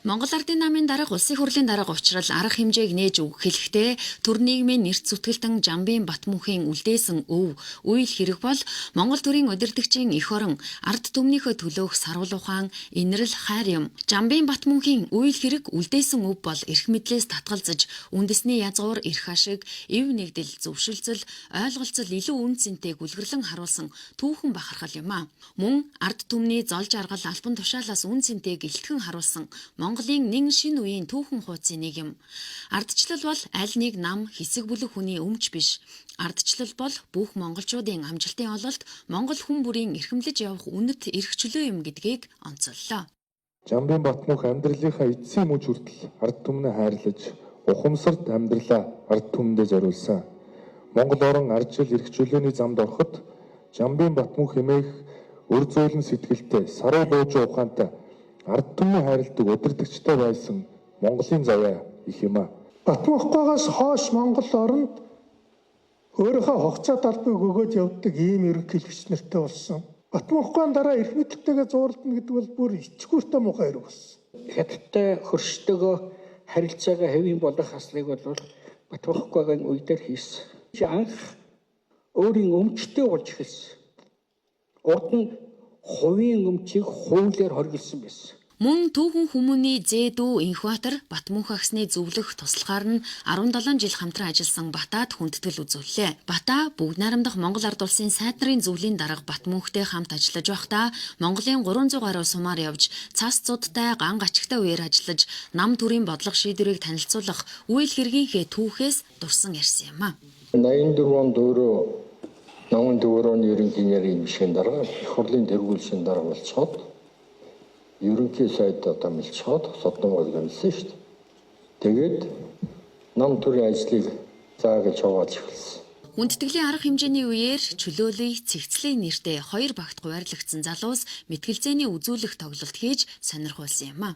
Монгол Ардын намын дарга улсын хурлын дарга учрал арга хэмжээг нээж өгөх хэлэхдээ төр нийгмийн нэрт зүтгэлтэн Жамбын Батмүнхийн үлдээсэн өв үйл хэрэг бол Монгол төрийн удирдагчийн эх орон ард түмнийхөө төлөөх сарвал ухаан инрэл хайр юм. Жамбын Батмүнхийн үйл хэрэг үлдээсэн өв бол эрх мэдлээс татгалзаж үндэсний язгуур эрх ашиг, эв нэгдэл, зөвшөлтсөл, ойлголцол илүү үн цэнтэй гүлгэрлэн харуулсан түүхэн бахархал юм а. Мөн ард түмний зол жаргал албан тушаалаас үн цэнтэй гэлтгэн харуулсан Монголын нэн шинэ үеийн түүхэн хуудсын нэг юм. Ардчлал бол аль нэг нам хэсэг бүлэг хүний өмч биш. Ардчлал бол бүх монголчуудын амжилтын ололт Монгол хүн бүрийн эрхэмлэж явах үнэт эрх чөлөө юм гэдгийг онцоллоо. Жамбын Батмүнх амьдралынхаа эцсийн мөч хүртэл ард түмнээ хайрлаж, ухамсарт амьдралаа ард түмэндээ зориулсан. Монгол орон ардчил эрх чөлөөний замд ороход Жамбын Батмүнх хэмээх өр зөөлөн сэтгэлтэй, саруу буужуу ухаантай ард түмний хайрладаг удирдагчтай байсан Монголын заяа их юм а. Батмүнхгүйгээс хойш Монгол оронд өөрийнхөө хугацаа талбайг өгөөд явдаг ийм ерөнхийлөгч нартай болсон. Батмүнхгүйн дараа эрх мэдэлтэйгээ зууралдана гэдэг бол бүр ичгүүртэй муухай хэрэг болсон. Хятадтай хөршдөгөө харилцаагаа хэвийн болох хаслыг бол Батмүнхгүйн үе дээр хийсэн. Анх өөрийн өмчтэй болж эхэлсэн. Урд нь хувийн өмчийг хуулиар хоригдсан байсан. Мөн түүхэн хүмүүний зээдүү Инхбаатар Батмүнх агсны зөвлөх туслахаар нь 17 жил хамтран ажилласан Батад хүндэтгэл үзүүллээ. Бата бүгд найрамдах Монгол ард улсын сайд нарын зөвлөлийн дарга Батмүнхтэй хамт ажиллаж байхдаа Монголын 300 гаруй сумаар явж цас цудтай ган гачигтай үеэр ажиллаж нам төрийн бодлого шийдвэрийг танилцуулах үйл хэргийнхээ түүхээс дурсан ярьсан юм а. 84 онд өөрөө намын дөрөвний ерөнхий нарийн гишүүн дарга их хурлын тэргүүлсэн дарга болцоод ерөнхий сайд дамжуулаад содон болгоомжсон шүү дээ. Тэгээд нам төрийн ажлыг заагаж яваад эхэлсэн. Хүндэтгэлийн арга хэмжээний үеэр чөлөөлөй цэгцлийн нэртэй 2 багт хуваарлагдсан залуус мэтгэлзээний үзүүлэх тоглолт хийж сонирхуулсан юм а.